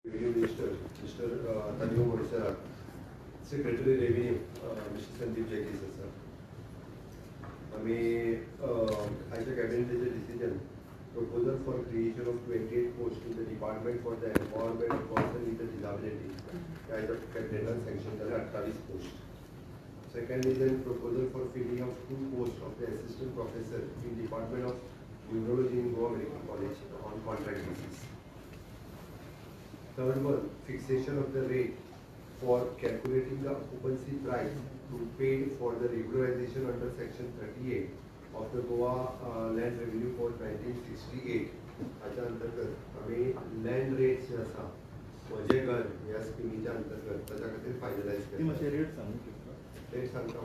Revenue Minister, Mr. Tanyo Morsara, Secretary Revenue, Mr. Sandeep Jagdis sir. As a cabinet decision, proposal for creation of 28 posts in the Department for the Empowerment of Persons with Disability. As a cabinet sanction, there are 28 posts. Second is a proposal for filling of 2 posts of the Assistant Professor in Department of Neurology in Goa Medical College on contract basis. Third one, fixation of the rate for calculating the occupancy price to pay for the regularization under section 38 of the Goa Land Revenue Code 1968. याच्या अंतर्गत आम्ही land rates जे आसा म्हजे घर ह्या स्किमीच्या अंतर्गत त्याच्या खातीर फायनलायज केला. रेट सांगू शकता? रेट सांगता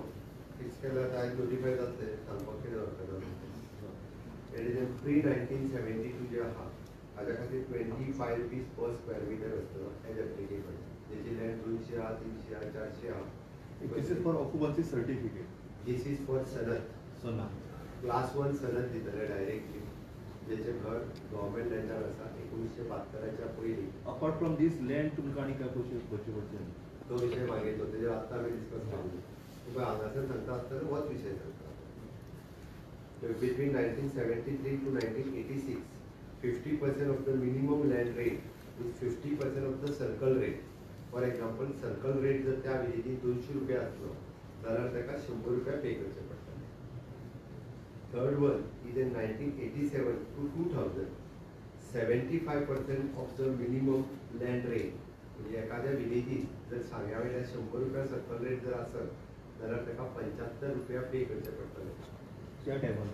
फिक्स केला तर आज नोटिफाय जातले सांगपाक कितें दरकार pre-1972 जे आहा हाज्या खातीर 25 रुपीज पर स्क्वेअर मीटर आसतलो एज एप्लिकेबल. जेची लँड 200 आहा 300 आहा 400 आहा. This is for occupancy certificate. This is for सनद. क्लास 1 सनद दितले डायरेक्टली जेचे घर गव्हर्नमेंट लँडार आसा 1972च्या पयलीं. अपार्ट फ्रॉम दिस लँड तुमकां आनी काय पयशे भरचे पडचे? तो विशय मागीर तो तेजेर आत्तां आमी डिस्कस केलो. तुका हांगासर सांगता आसतना होच विशय सांगता. Between 1973 to 1986, 50% of the minimum land rate is 50% of the circle rate. For example, circle rate जर त्या विलेजीन 200 रुपया आसलो जाल्यार ताका 100 रुपया पे करचे पडटले. Third one is in 1987 to 2000, 75% of the minimum land rate. म्हणजे एखाद्या विलेजीन जर सांग्या वयल्या 100 रुपया सर्कल रेट जर आसत जाल्यार ताका 75 रुपया पे करचे पडटले. त्या टायमार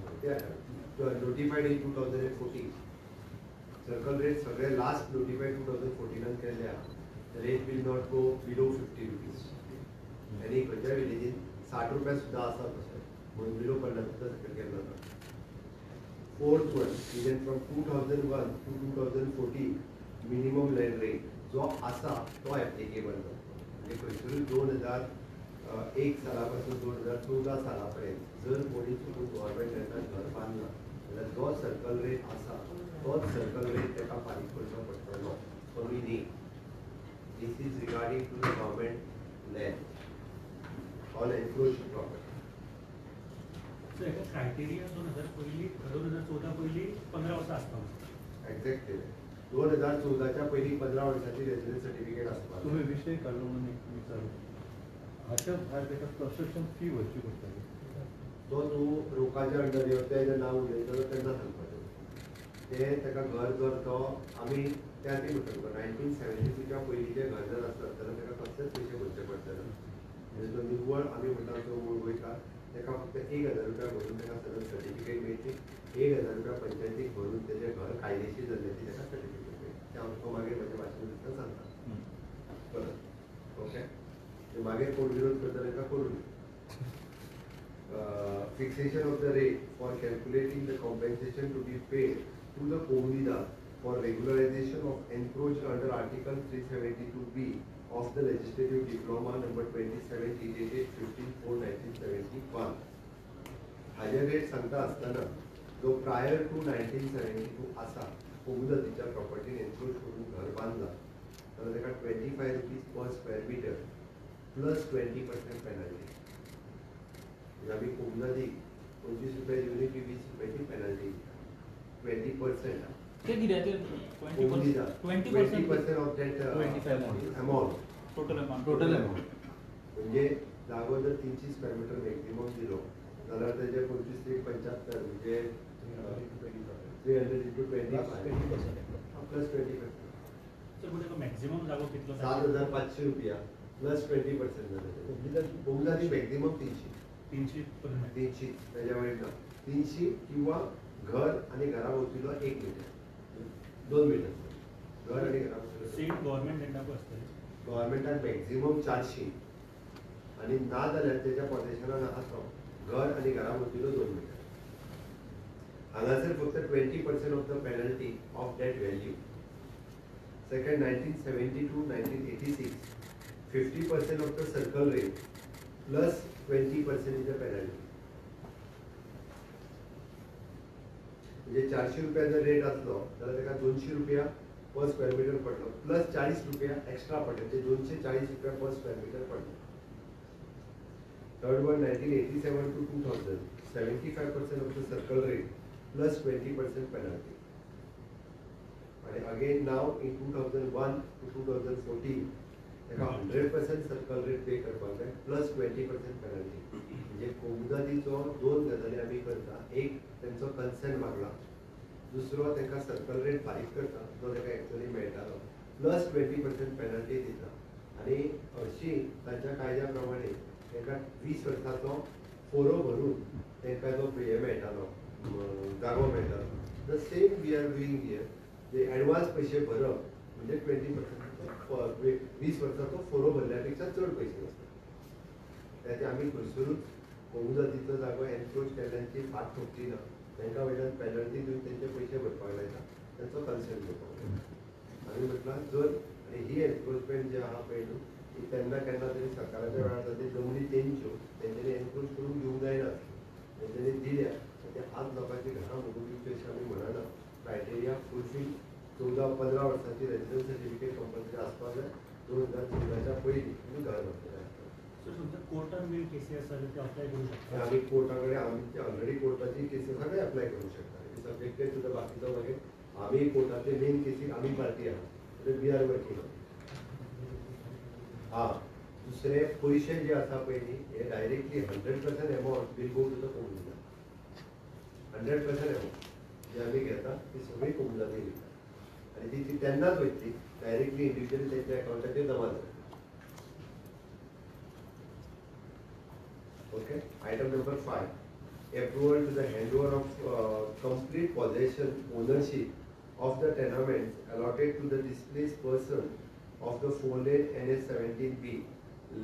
नोटिफाईड इन 2014. सर्कल रेट सगळे लास्ट नोटिफाईड 2014 केल्या. Rate will not go below 50 rupees. आनी खंयच्या विलेजीन 60 रुपया सुद्दां आसा तशें म्हणून बिलो 50 सुद्दां सकयल केल्लो ना. Fourth one even from 2001 to 2014 minimum land rate जो आसा तो एप्लिकेबल जाता. म्हणजे खंयसरूय 2001 सालापासून 2014 सालापर्यंत जर कोणी चुकून गव्हर्नमेंट लँडार घर बांदला जाल्यार जो सर्कल रेट आसा तोच सर्कल रेट ताका फारीक करचो पडटलो, कमी न्ही. This is regarding to the government land all enclosed property. So हेका क्रायटेरिया 2014 पयली 15 वर्सां आसता. एक्झॅक्टली 2014च्या पयलीं 15 वर्सांची रेसिडेंस सर्टिफिकेट आसपाक. तुम्ही विषय काढलो म्हणून एक विचारू. हाच्या भायर ताका कन्स्ट्रक्शन फी भरची पडटली. तो तूं रोकाच्या अंडर येवं तेजें नांव उलयतलो तेन्ना सांगपाचें. ते ताका घर जर तो आमी त्या ती म्हणटा तुका 1972च्या पयलींचें घर जर आसत जाल्यार ताका कसलेच पयशे भरचे पडटले. म्हणजे तो निव्वळ आमी म्हणटा तो मूळ गोंयकार ताका फक्त 1000 रुपया भरून ताका सगळें सर्टिफिकेट मेळटली. 1000 रुपया पंचायतीक भरून तेजें घर कायदेशीर जाल्ल्याची ताका सर्टिफिकेट मेळटली. तें हांव तुका मागीर म्हज्या भाशेन सांगता. परत ओके. मागीर कोण विरोध करता ताका करून. Fixation of the rate for calculating the compensation to be paid to the Communidad for regularization of encroached under Article 372B of the Legislative Diploma number 27 dated 15/4/1971. हाजे रेट सांगता आसतना जो प्रायर टू 1972 आसा कोमुनिदाच्या प्रॉपर्टीन एनक्रोच करून घर बांदला जाल्यार ताका 25 rupees per square metre plus 20% penalty. आम्ही कोमुनिदादीक 25 रुपया युनिट 20 रुपयाची पेनल्टी 20%. ते कितें ते 20% of that amount total amount. म्हणजे जागो जर 300 स्क्वेअर मीटर मॅक्झिमम दिलो जाल्यार तेजे 25 ते 75 म्हणजे 300 into 20% प्लस 20%. सर म्हणजे मॅक्झिमम जागो कितलो? 7500 रुपया प्लस 20% जाले. कोमुनिदादी मॅक्झिमम 300 त्याच्या वयर ना. 300 किंवा घर आणि घराभोवतीलो 1 मीटर 2 मीटर घर आणि घराभोवतीलो. सीट गव्हर्नमेंट लँडाक आसतली. गव्हर्नमेंटान मॅक्झिमम 400 आणि ना जाल्यार त्याच्या पोटेशनान आहा तो घर आणि घराभोवतीलो 2 मीटर. हांगासर फक्त 20% of the penalty of that value. Second 1970 to 1986 50% of the circle rate plus 20% is the penalty. म्हणजे 400 रुपया जर रेट असलो जाल्यार ताका 200 रुपया पर स्क्वेअर मीटर पडलो प्लस 40 रुपया एक्स्ट्रा पडले ते 240 रुपया पर स्क्वेअर मीटर पडले. Third one 1987 to 2000 75% of the circle rate plus 20% penalty. And again now in 2001 to 2014 तेका 100% सर्कल रेट पे करपाक जाय प्लस 20% पेनल्टी. म्हणजे कोमुदातीचो दोन गजाली आमी करता. एक तेंचो कन्सेंट मागला, दुसरो तेका सर्कल रेट बारीक करता जो तेका एक्चुअली मेळटालो प्लस 20% पेनल्टी दिता. आनी हरशी तांच्या कायद्या प्रमाणे तेका 20 वर्साचो फोरो भरून तेंका जो हे मेळटालो जागो मेळटालो. The same we are doing here. जे एडवान्स पैसे भरप म्हणजे 20% 20 वर्साचो फोरो भरल्यापेक्षा चड पैसे आसता. त्याचे आमी खंयसरूच कोमुदातीचो जागो एनक्रोच केल्ल्यांची फाट ठोकची ना. तांकां वयल्यान पेनल्टी दिवन तेंचे पैसे भरपाक लायता, तांचो कन्सेंट घेवपाक जाय. आमी म्हटलां जर आनी ही एनक्रोचमेंट जे आहा पळय न्हू ती केन्ना केन्ना तरी सरकाराच्या वेळार जाता जमनी तेंच्यो तेंच्यांनी एनक्रोच करून घेवंक जायना. तेंच्यांनी दिल्या ते आज लोकांची घरां मोडून दिवची अशें आमी म्हणना. क्रायटेरिया फुलफील 14-15 वर्सांची रेजिडन्स सर्टिफिकेट कंपल्सरी आसपाक जाय. 2014च्या पयलीं तुमी घर बांदलेले आसता. सर समजा कोर्टान मेल केसी आसा जाल्यार ते अप्लाय करूं शकता. आमी कोर्टा कडेन आमचे ऑलरेडी कोर्टाची केसी सगळे अप्लाय करूं शकता. सब्जेक्टेड टू द बाकीचो मागीर आमी कोर्टाचे मेन केसीक आमी पार्टी आहा. We are working on. दुसरे पयशे जे आसा पळय न्ही हे directly 100% amount will go to the कोमुना. 100% एमावंट जे आमी घेता ती सगळी कोमुनानी घेता आनी ती तेन्नाच वयतली डायरेक्टली इंडिविज्युअली तेंच्या अकाउंटाचेर जमा जाता. Okay. Item number 5, approval to the handover of complete possession ownership of the tenements allotted to the displaced person of the 4-lane NH17B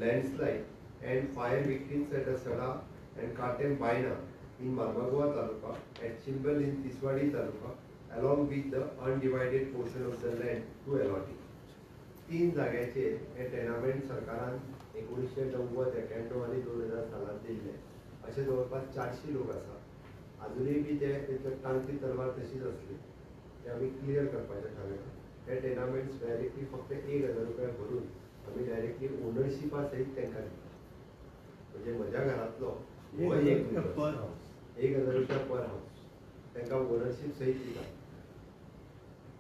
landslide and fire victims at Asada and Katem Baina in Marmagua Taluka, at Chimbal in Tiswadi Taluka, along with the undivided portion of the land to allotee. 3 जाग्याचे हे tenement सरकारान 1990-91 आणि 2000 सालांत दिल्ले. असे जवळपास 400 लोक आसा. अजूनही बी ते टांगची तलवार तशीच असली. ते आमी क्लियर करपाचें थारायला. हे टेनामेंट्स डायरेक्टली फक्त 1000 रुपया भरून आमी डायरेक्टली ओनरशिपा सहित तांकां दिता. म्हणजे म्हज्या घरांतलो 1000 पर हाऊस 1000 रुपया पर हाऊस तांकां ओनरशीप सहित दिता.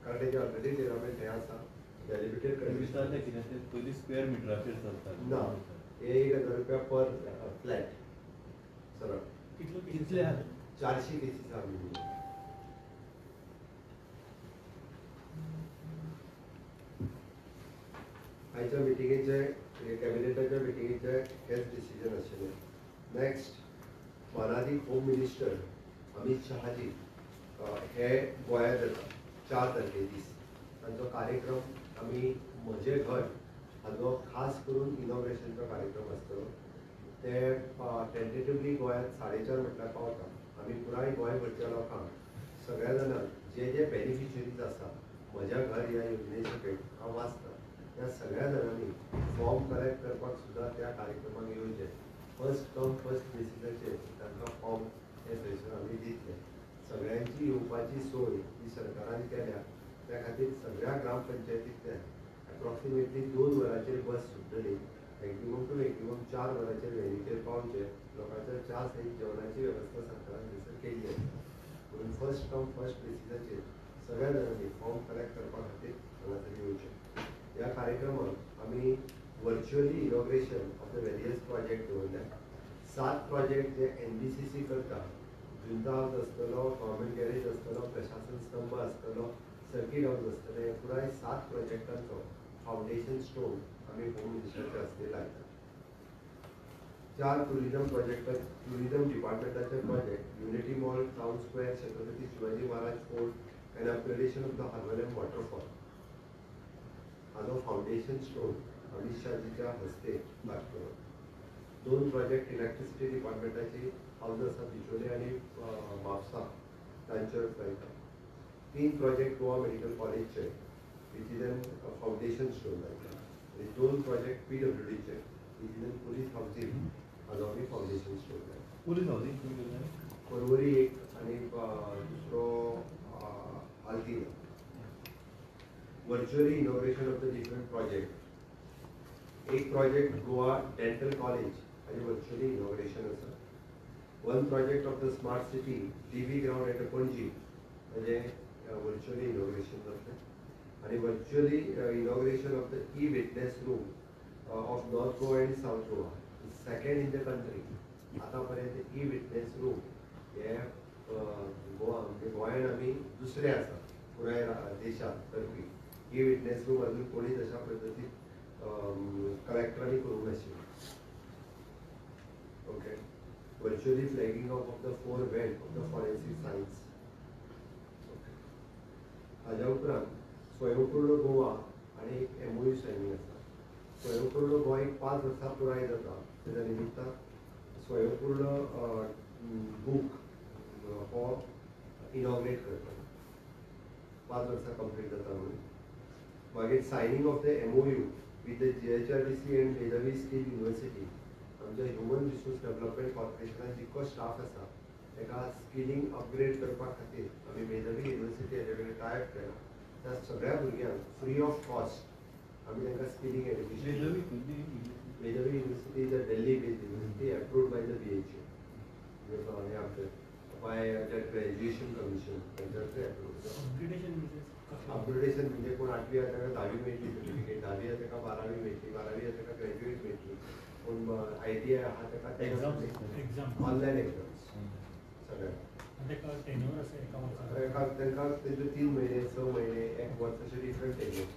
कारण तेजे ऑलरेडी टेनामेंट हे आसा डेलिमिटेड विचारले कितें ते पयलीं स्क्वेअर मिटराचेर चलता ना. हे 1000 रुपया पर फ्लॅट सरळ. कितले आहा? 400 केसीस आमी. आयच्या मिटिंगेचे कॅबिनेटाच्या मिटिंगेचे हेच डिसिजन आशिल्लें. नेक्स्ट मानादीक होम मिनिस्टर अमित शहाजी हे गोंयांत येता 4 तारखे दीस. तांचो कार्यक्रम आमी म्हजें घर हाजो खास करून इनॉग्रेशनचो कार्यक्रम आसतलो. ते टेंटेटिवली गोंयांत 4:30 म्हटल्यार पावता. आमी पुराय गोंयभरच्या लोकांक सगळ्या जाणांक जे जे बेनिफिशरीज आसा म्हज्या घर ह्या योजने सकयल हांव वाचता त्या सगळ्या जाणांनी फॉर्म कलेक्ट करपाक सुद्दां त्या कार्यक्रमाक येवचें. फर्स्ट कम फर्स्ट बेसिसाचेर तांकां फॉर्म हे थंयसर आमी दितले. सगळ्यांची येवपाची सोय ही सरकारान केल्या. त्या खातीर सगळ्या ग्रामपंचायतींतल्यान एप्रॉक्सिमेटली 2 वरांचेर बस सुटतली. मॅक्झिमम टू मॅक्झिमम 4 वरांचेर व्हेनीचेर पावचे. लोकांच्या च्या सहीत जेवणाची वेवस्था सरकारान थंयसर केल्ली आसा. म्हणून फर्स्ट कम फर्स्ट बेसिसाचेर सगळ्या जाणांनी फॉर्म कलेक्ट करपा खातीर हांगासर येवचें. ह्या कार्यक्रमाक आमी virtually inauguration of the various project दवरल्या. 7 प्रोजेक्ट जे NBCC करता. जुंता हाऊस आसतलो, गव्हर्मेंट गॅरेज आसतलो, प्रशासन स्तंभ आसतलो, सर्किट हाऊस आसतले. पुराय 7 प्रोजेक्टांचो फावंडेशन स्टोन आमी होम मिनिस्टरच्या हस्ते लायता. 4 टुरिजम प्रोजेक्ट टुरिजम डिपार्टमेंटाचे project unity mall, town square, Chhatrapati Shivaji Maharaj fort and upgradation of the हार्बरलॅम वॉटरफॉल हाजो फावंडेशन स्टोन अमित शाहजीच्या हस्ते लागतलो. 2 प्रोजेक्ट इलेक्ट्रिसिटी डिपार्टमेंटाची हाऊस आसा बिचोले आनी म्हापसा तांचेर लायता. 3 प्रोजेक्ट गोवा मेडिकल कॉलेजचे which is an foundation stone लायता. आनी 2 प्रोजेक्ट PWDचे which is an police housing हाजो आमी फावंडेशन स्टोन लायता. पुलीस हावजींग परवरी एक आनी दुसरो आल्तीना. virtually inauguration of the different project. एक project Goa Dental College आणि virtually inauguration असा. One project of the smart city TV ground at Panaji म्हणजे virtually inauguration करते. आणि virtually inauguration of the e-witness room of North Goa and South Goa. Second in the country. आतापर्यंत e-witness room हे गोवा म्हणजे गोंयान आम्ही दुसरे आसा पुराय देशात करपी. e-witness room अजून कोणी तशा पद्धतीत कलेक्टरांनी करूंक नाशिल्लें. Okay. Virtually flagging of the 4 belt of the forensic science. Okay. हाज्या उपरांत स्वयंपूर्ण गोवा आणि एक MOU सायनींग आसा. स्वयंपूर्ण गोवा एक 5 वर्सां पुराय जाता. तेच्या निमित्तान स्वयंपूर्ण बूक हो इनॉग्रेट करता. 5 वर्सां कंप्लीट जाता म्हणून. मागीर signing of the MOU with the GHRDC and Medavi Skill University. आमच्या ह्युमन रिसोर्स डेव्हलपमेंट कॉर्पोरेशनान जितको स्टाफ आसा ताका स्किलिंग अपग्रेड करपा खातीर आमी मेधावी युनिवर्सिटी हेजे कडेन टायप केला. त्या सगळ्या भुरग्यांक फ्री ऑफ कॉस्ट आमी तांकां skilling education. Medhavi university is a Delhi based university approved by the BHU by the graduation commission तांच्याकडे अप्रूव्ड. अपग्रेडेशन म्हणजे कोण 8वी आसा ताका 10वी मेळटली सर्टिफिकेट, 10वी आसा ताका 12वी मेळटली, 12वी आसा ताका ग्रॅज्युएट मेळटली, कोण ITI आहा ताका ऑनलायन एग्जाम्स सगळ्या तांकां तेंचे 3 म्हयने 6 म्हयने 1 वर्स अशे डिफरंट टेक्निक्स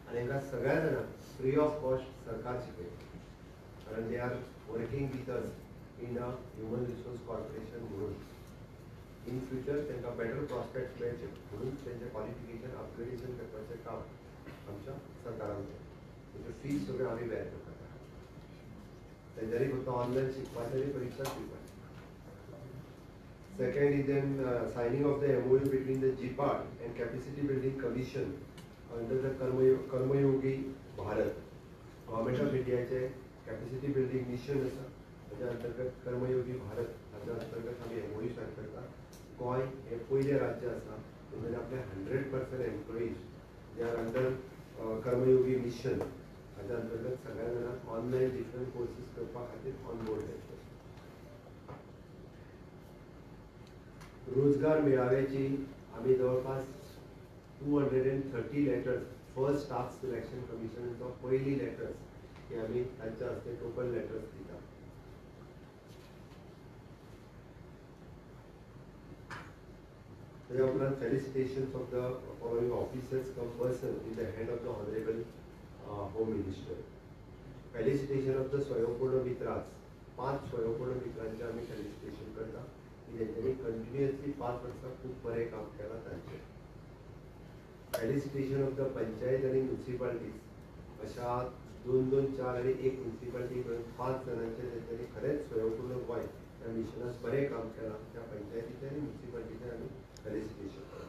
आनी तांकां सगळ्या जाणांक फ्री ऑफ कॉस्ट सरकार शिकयता. कारण they are working with us in a human resource corporation म्हणून. इन फ्युचर तांकां बेटर प्रॉस्पेक्ट मेळचे म्हणून तेंचें क्वॉलिफिकेशन अपग्रेडेशन करपाचें काम आमच्या सरकारान केलें. तेच्यो फीज सगळ्यो आमी बेर करता. तेंच्यांनी फक्त ऑनलायन शिकपाचें आनी परिक्षा दिवपाची. Second is then signing of the MOU between the GPART and Capacity Building Commission under the Karmayogi Bharat. Government of India चे Capacity Building Mission आसा. ताच्या अंतर्गत कर्मयोगी भारत हाच्या अंतर्गत आमी MOU सायन करता. गोंय हे पयलें राज्य आसा जेणे आपले 100% एम्प्लॉईज जे आर अंडर कर्मयोगी मिशन हाच्या अंतर्गत सगळ्या जाणांक ऑनलायन डिफरंट कोर्सीस करपा खातीर ऑन बोर्ड घेतले. रोजगार मेळाव्याची आमी जवळपास 230 लेटर्स फर्स्ट स्टाफ सिलेक्शन कमिशनचो पयली लेटर्स हे आमी तांच्या हस्ते टोकन लेटर्स दिता. ताच्या उपरांत felicitations of the following officers cum person in the hand of the honourable home minister. Felicitation of the Swayampurna मित्रास 5 स्वयंपूर्ण मित्रांचे आमी फेलिसिटेशन करता की तेंच्यांनी कंटिन्युअसली 5 वर्सां खूब बरें काम केलां तांचें. फेलिसिटेशन ऑफ द पंचायत आनी म्युनिसिपालिटीज अशा 2-2, 4 आनी 1 म्युनिसिपालिटी मेळून 5 जाणांचें तेंच्यांनी खरेंच स्वयंपूर्ण गोंय त्या मिशनात बरें काम केलां. त्या पंचायतीचें आनी म्युनिसिपालिटीचें आमी फेलिसिटेशन करता.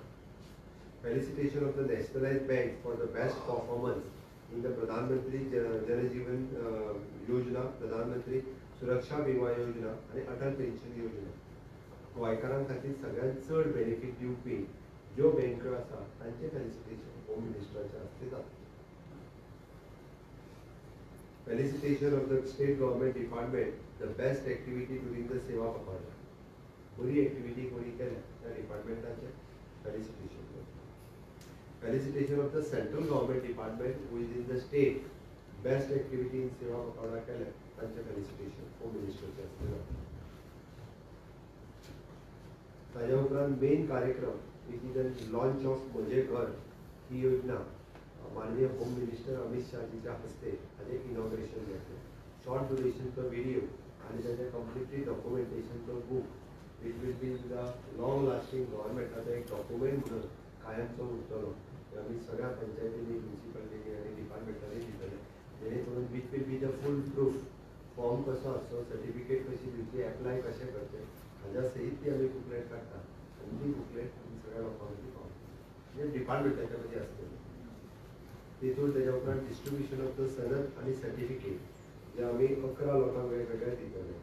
Felicitation of the nationalised bank for the best performance in the प्रधानमंत्री जनजीवन योजना, प्रधानमंत्री सुरक्षा विमा योजना आनी अटल पेन्शन योजना. गोंयकारां खातीर सगळ्यांत चड बेनिफीट दिवपी ज्यो बँको आसा तांचें फेलिसिटेशन होम मिनिस्टराच्या हस्ते जाता. Felicitation of the state government department the best activity during the सेवा पखवाडा. बरी एक्टिविटी कोणी केल्या त्या डिपार्टमेंटाचें फेलिसिटेशन करता. Felicitation of the central government department who is in the state best activity in सेवा पखवाडा केल्या तांचें फेलिसिटेशन होम मिनिस्टरच्या हस्ते जाता. ताज्या उपरांत मेन कार्यक्रम which is the launch of म्हजें घर ही योजना माननीय होम मिनिस्टर अमित शाहजीच्या हस्ते हाजें इनॉग्रेशन जातलें. शॉर्ट ड्युरेशनचो व्हिडिओ आनी ताचें कंप्लिटली डॉक्युमेंटेशनचो book which will be the long lasting गव्हर्मेंटाचो एक डॉक्युमेंट म्हणून कायमचो उरतलो. आमी सगळ्या पंचायतींनी, म्युनिसिपालिटींनी आनी डिपार्टमेंटांनी दितले जेणे करून which will be the foolproof. Form कसो आसचो, सर्टिफिकेट कशी दिवची, एप्लाय कशें करचें हाज्या सयत ती आमी बुकलेट काडटा. आनी ती बुकलेट आमी सगळ्या लोकांक ती पावता म्हणजे डिपार्टमेंटाच्या मदीं आसतली. तितून तेज्या उपरांत डिस्ट्रिब्युशन ऑफ द सनद आनी सर्टिफिकेट जे आमी 11 लोकांक वेगवेगळे दितले.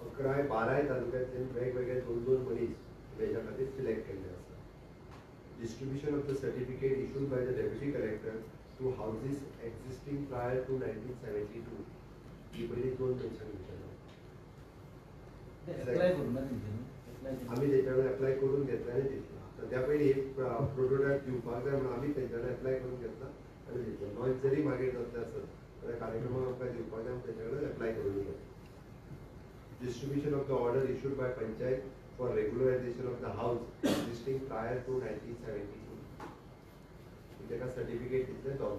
11-12 तालुक्यांतल्यान वेगवेगळे 2-2 मनीस हेज्या खातीर सिलेक्ट केल्ले आसा distribution of the certificate issued by the deputy collector to houses existing prior to 1972. ही पहिली 2 मेन्शन विचारलं. अप्लाय करून ना त्यांनी आम्ही त्याच्याकडे अप्लाय करून घेतला आणि दिला. तर त्या पहिले एक प्रोटोटाइप दिवपाक जाय म्हणून आम्ही त्यांच्याकडे अप्लाय करून घेतला आणि दिलो. नॉईज जरी मागीर जातले आसत तर कार्यक्रमाक आमकां दिवपाक जाय त्याच्याकडे अप्लाय करून घेतला. Distribution of the order issued by Panchayat for regularization of the house existing prior to 1972. त्याका certificate दिसले दोन.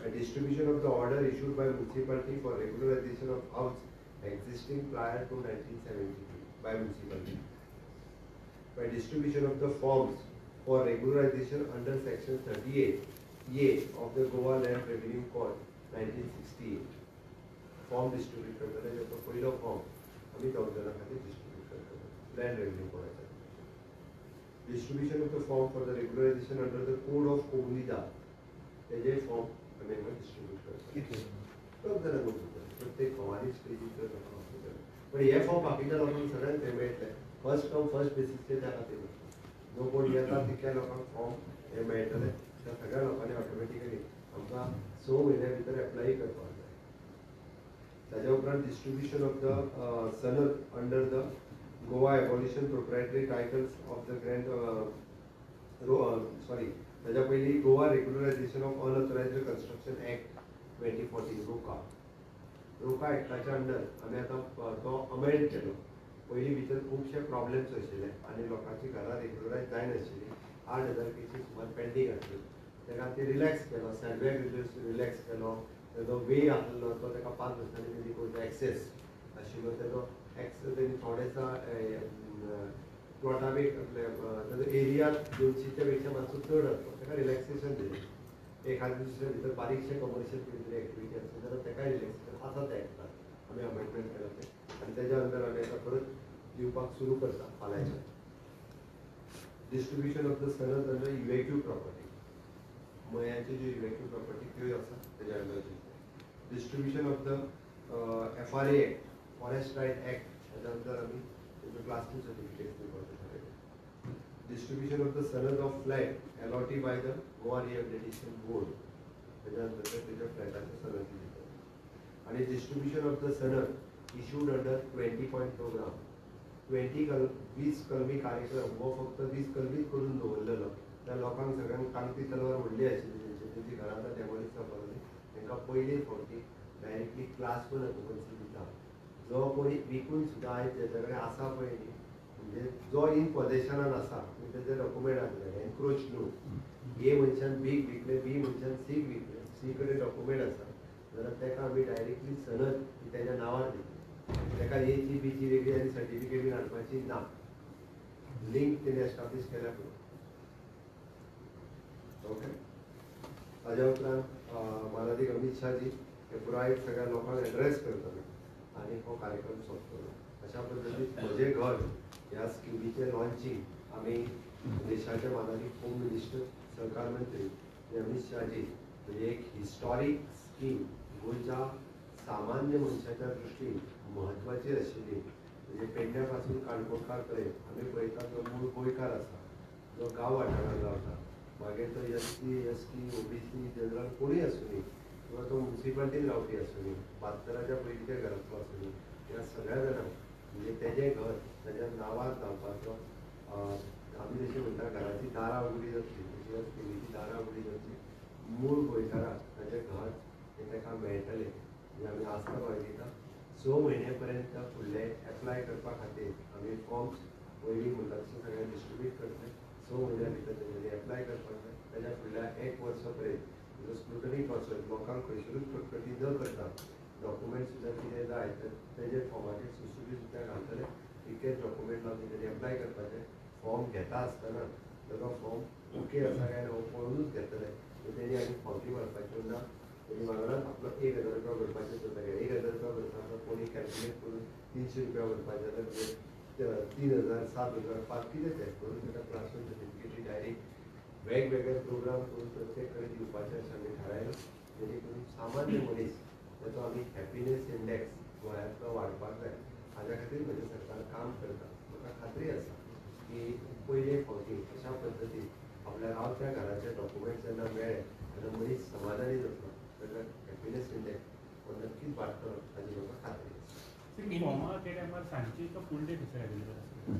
A distribution of the order issued by municipality for regularization of house existing prior to 1972 by municipality. By distribution of the forms for regularization under section 38A of the Goa Land Revenue Code 1968. Form distribute करतले त्याचो पयलो form आमी 10 जाणां खातीर distribute करतले land revenue कोडाचो. Distribution of the form for the regularisation under the code of कोमुनिदाद तेजे फॉर्म आमी हांगा डिस्ट्रीब्यूट करतले. कितले 10 जाणां करतले प्रत्येक फॉर्माची स्टेजीचेर करतले. पण हे फॉर्म बाकीच्या लोकांक सगळ्यांक ते मेळटले फर्स्ट कम फर्स्ट बेसिसचेर त्या खातीर जो कोण येता तितक्या लोकांक फॉर्म हे मेळटले. त्या सगळ्या लोकांनी ऑटोमॅटिकली आमकां 6 म्हयन्या भितर एप्लाय करपाक जाय. त्याच्या उपरांत डिस्ट्रीब्यूशन ऑफ द सनद under the Goa abolition proprietary titles of the grand sorry त्याच्या पयली Goa regularisation of unauthorised construction act 2014 रोका ऍक्टाच्या अंडर आमी आतां तो अमेंड केलो. पयलीं भितर खुबशे प्रॉब्लेम्स आशिल्ले आनी लोकांची घरां रेग्युलरायज जायनाशिल्लीं. 8,000 केसीस सुमार पेंडींग आशिल्ले. त्या खातीर रिलॅक्स केलो सॅडबॅक रिलॅक्स केलो. तेजो वे आसलो तो ताका 5 वर्सांनी तेजी कोर्ट एक्सेस आशिल्लो तेजो तेणी थोडेसा प्लॉटा तेजो एरिया 200च्या पेक्षा मातसो चड आसलो ताका रिलॅक्सेशन दिलें. एखाद्या दुसऱ्या भितर बारीकशे कमर्शियल कितें एक्टिविटी आसली जाल्यार ताकाय रिलॅक्सेशन आसा त्या एक्टान आमी अमेंडमेंट केला ते आनी तेज्या अंडर आमी आतां परत दिवपाक सुरू करता फाल्यांच्यान. डिस्ट्रीब्यूशन ऑफ द सनद अंडर इवॅक्यू प्रॉपर्टी मयांची जी इवॅक्यू प्रॉपर्टी त्यो आसा तेज्या under. Distribution of the FRA Act, Forest Right Act, त्याच्यानंतर आम्ही त्याचे क्लास 2 सर्टिफिकेट दिले. Distribution of the Sanad of Flat allotted by the Goa Rehabilitation Board, त्याच्यानंतर त्याच्या फ्लॅटाचे सनद दिले. आणि Distribution of the Sanad issued under 20 point program, 20 कलमी कार्यक्रम हो फक्त 20 कलमीच करून दवरलेलो. त्या लोकांक सगळ्यांक कांती तलवार व्हडली आशिल्ली तेंची घरां डेमोलिश जावपाक तांकां पयली फावटी डायरेक्टली क्लास 1 ऑक्युपन्सी दिता. जो कोणी विकून सुद्दां आयज तेजे कडेन आसा पळय न्ही म्हणजे जो इन पोजेशनान आसा तेजे डॉक्युमेंट आसले एनक्रोच न्हू. ए मनशान बीक विकले बी मनशान सीक विकले सी कडेन डॉक्युमेंट आसा जाल्यार ताका आमी डायरेक्टली सनद तेज्या नांवार दिता. ताका एची बीची वेगळी आनी सर्टिफिकेट बीन हाडपाची ना. लिंक तेणी एस्टाब्लीश केल्या पुरो. ओके. ताज्या उपरांत माननीय अमित शाहजी हे पुराय सगळ्या लोकांक एड्रेस करतले आणि हो कार्यक्रम सोंपतलो. अशा पद्दतीन म्हजें घर ह्या स्किमीचें लॉन्चिंग आमी देशाचे माननीय होम मिनिस्टर सहकार मंत्री अमित शाहजी म्हणजे एक हिस्टॉरीक स्कीम गोंयच्या सामान्य मनशाच्या दृश्टीन म्हत्वाची आशिल्ली. म्हणजे पेडण्या पासून काणकोणकार पर्यंत आमी पळयता जो मूळ गोंयकार आसा जो गांव वाठारांत रावता मागीर तो SC ST OBC जनरल कोणी आसूं दी किंवा तो म्युनिसिपालिटीन रावपी आसूं दी 72च्या पयलींच्या घरांतलो आसूं दी ह्या सगळ्या जाणांक म्हणजे तेजें घर तेज्या नांवार जावपाचो आमी जशें म्हणटा घराची दारां उगडी जातली तशी ह्या स्किमीची दारां उगडी जातली. मूळ गोंयकाराक ताजें घर हें ताका मेळटलें म्हणजे आमी आस्त बाळगिता. 6 म्हयने पर्यंत फुडले एप्लाय करपा खातीर आमी फॉर्म्स पयलीं म्हणटा तशें सगळ्यांक डिस्ट्रीब्यूट करतले. 6 म्हयन्या भितर तेजें एप्लाय करपाक जाय. तेज्या फुडल्या 1 वर्सा पर्यंत जो स्क्रुटनी प्रोसेस लोकांक खंयसरूच कटकटी न करता डॉक्युमेंट सुद्दां कितें जाय तर तेजे फॉर्माचेर सुशुकी सुद्दां घालतले तितकेच डॉक्युमेंट लावन तेजेर एप्लाय करपाचें. फॉर्म घेता आसतना ताजो फॉर्म ओके आसा काय ना हो पळोवनूच घेतले. तेणी आनी फावटी भरपाच्यो ना. तेणी वांगडाच आपलो 1,000 रुपया भरपाचें जाता 1,000 रुपया भरता कोणी कॅल्क्युलेट करून 300 रुपया भरपाचें जाल्यार 3,000 7,000 5 कितें तें करून ताका क्लास 1 सर्टिफिकेटी डायरेक्ट वेगवेगळे प्रोग्राम करून प्रत्येक कडेन दिवपाचें अशें आमी थारायलें. जेणे करून सामान्य मनीस ताचो आमी हॅपिनेस इंडेक्स गोंयांतलो वाडपाक जाय हाज्या खातीर म्हजें सरकार काम करता म्हाका खात्री आसा. की पहिले फावटी अशा पद्दतीन आपल्या रावत्या घराचे डॉक्युमेंट जेन्ना मेळ्ळे तेन्ना मनीस समाधानी जातलो तेन्ना हॅपिनेस इंडेक्स हो नक्कीच वाडटलो हाची म्हाका खात्री आसा. ही फॉर्मां त्या टायमार सांजची का फूल डे थंयसर अवेलेबल आसता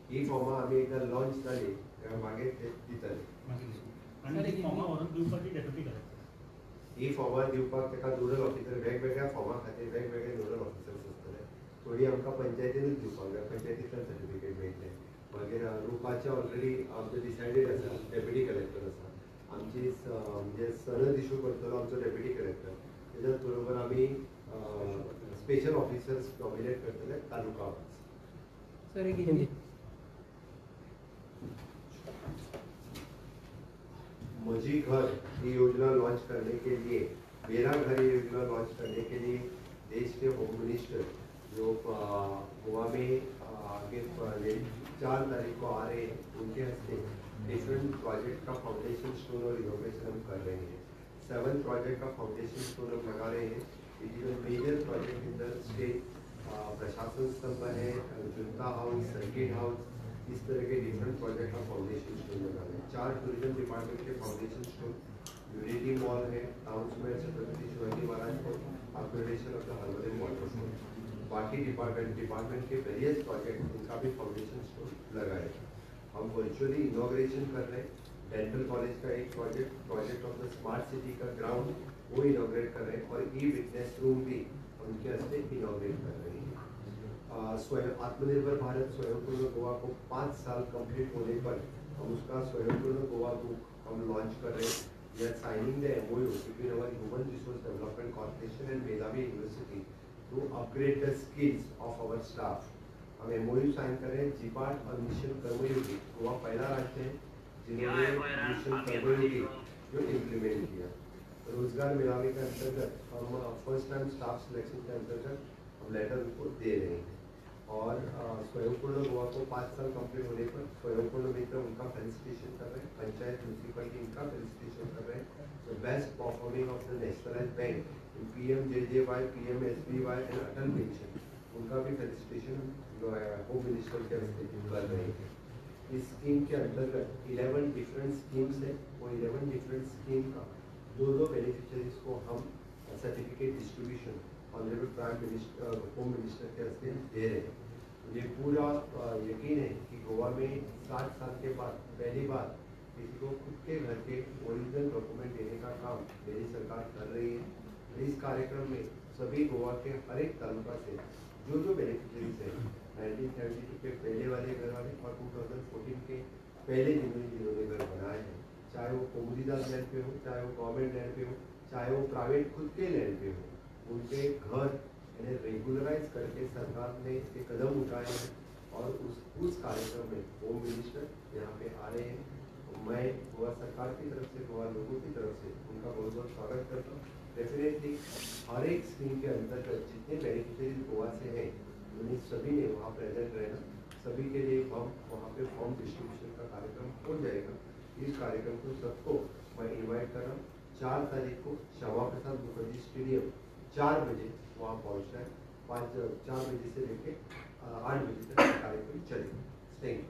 ही फॉर्मां आमी एकदां लॉन्च जाली मागीर ते दिताली. आनी ही फॉर्मां व्हरून दिवपाची डेप्युटी कलेक्टर ही फॉर्मां दिवपाक ताका नोडल ऑफिसर वेगवेगळ्या फॉर्मा खातीर वेगवेगळे नोडल ऑफिसर्स आसतले. थोडी आमकां पंचायतीनूच दिवपाक जाय पंचायतींतल्यान सर्टिफिकेट मेळटलें. मागीर रुपाचे ऑलरेडी आमचे डिसायडेड आसा डेप्युटी कलेक्टर आसा. आमची म्हणजे सनद इशू करतलो आमचो डेप्युटी कलेक्टर. तेच्याच बरोबर आमी स्पेशल ऑफिसर्स नॉमिनेट करतले तालुका ऑफिस. सर एक हिंदी मजी घर ये योजना लॉन्च करने के लिए मेरा घर ये योजना लॉन्च करने के लिए देश के होम मिनिस्टर जो गोवा में आगे 4 तारीख को आ रहे हैं उनके हस्ते डिफरेंट प्रोजेक्ट का फाउंडेशन स्टोन और इनोवेशन हम कर रहे हैं. 7 प्रोजेक्ट का फाउंडेशन स्टोन हम लगा रहे हैं. It is a major project in the state. प्रशासन स्तंभ है, जनता हाउस, सर्किट हाउस, इस तरह के डिफरेंट प्रोजेक्ट का फाउंडेशन स्टोन लगा रहे हैं. 4 टूरिज्म डिपार्टमेंट के फाउंडेशन स्टोन, यूनिटी मॉल है, टाउन स्क्वायर छत्रपति शिवाजी महाराज को, upgradation of the herbal waterfall. बाकी डिपार्टमेंट के वेरियस प्रोजेक्ट उनका भी फाउंडेशन स्टोन लगाए. हम वर्चुअली इनॉग्रेशन कर रहे हैं. डेंटल कॉलेज का एक project of the smart city का ग्राउंड वो इनॉग्रेट कर रहे हैं और ई विटनेस रूम भी उनके हस्ते इनॉग्रेट कर रहे हैं. स्वयं आत्मनिर्भर भारत स्वयंपूर्ण गोवा को 5 साल कंप्लीट होने पर हम उसका स्वयंपूर्ण गोवा बुक हम लॉन्च कर रहे हैं. We are signing the MOU between our Human Resource Development Corporation and Melavi University to upgrade the skills of our staff. हम MOU साइन कर रहे हैं. जीपाट और मिशन कर्मयोगी गोवा पहला राज्य है जिन्होंने मिशन कर्मयोगी जो इम्प्लीमेंट किया. रोजगार मेलावे के अंतर्गत हम फर्स्ट टाइम स्टाफ सिलेक्शन के अंतर्गत हम लेटर उनको दे रहे हैं. और स्वयंपूर्ण गोवा को 5 साल कंप्लीट होने पर स्वयंपूर्ण मित्र उनका फेलिसिटेशन कर रहे हैं. पंचायत म्यूनसिपलिटी इनका फेलिसिटेशन कर रहे हैं. The best performing of the nationalise bank in PMJJY, PMSBY end Atal pension उनका भी फेलिसिटेशन होम मिनिस्टर के हस्ते कर रहे हैं. इस स्कीम के अंतर्गत 11 डिफरेंट स्कीम्स है. वो 11 डिफरेंट स्कीम का 2 बेनिफिशरीज को हम certificate distribution honourable prime minister home minister के हस्ते दे रहे हैं. मुझे पूरा यकीन है कि गोवा में 60 साल के बाद पहली बार किसी को खुद के घर के ओरिजिनल डॉक्यूमेंट देने का काम मेरी सरकार कर रही है. इस कार्यक्रम में सभी गोवा के हर एक तालुका से जो बेनिफिशरीज हैं 1972 के पहले वाले घर वाले और 2014 के पहले जिन्होंने घर बनाए हैं, चाहे वो कोमरीदास लैंड पे हो, चाहे वो गवर्नमेंट लैंड पे हो, चाहे वो प्राइवेट खुद के लैंड पे हो, उनके घर इन्हें रेगुलराइज करके सरकार ने एक कदम उठाए हैं. और उस कार्यक्रम में होम मिनिस्टर यहाँ पे आ रहे हैं. मैं गोवा सरकार की तरफ से गोवा लोगों की तरफ से उनका बहुत बहुत स्वागत करता हूँ. डेफिनेटली हर एक स्कीम के अंतर्गत जितने बेनिफिशरीज गोवा से हैं उन्हें सभी ने वहाँ प्रेजेंट रहना. सभी के लिए हम वहाँ पे फॉर्म डिस्ट्रीब्यूशन का कार्यक्रम हो जाएगा. इस कार्यक्रम को सबको मैं इन्वाइट कर रहा हूँ. 4 तारीख को श्यामा प्रसाद मुखर्जी स्टेडियम 4 बजे वहाँ पहुँचना है. 4 बजे से लेके 8 बजे तक कार्यक्रम चलेगा. Thank you.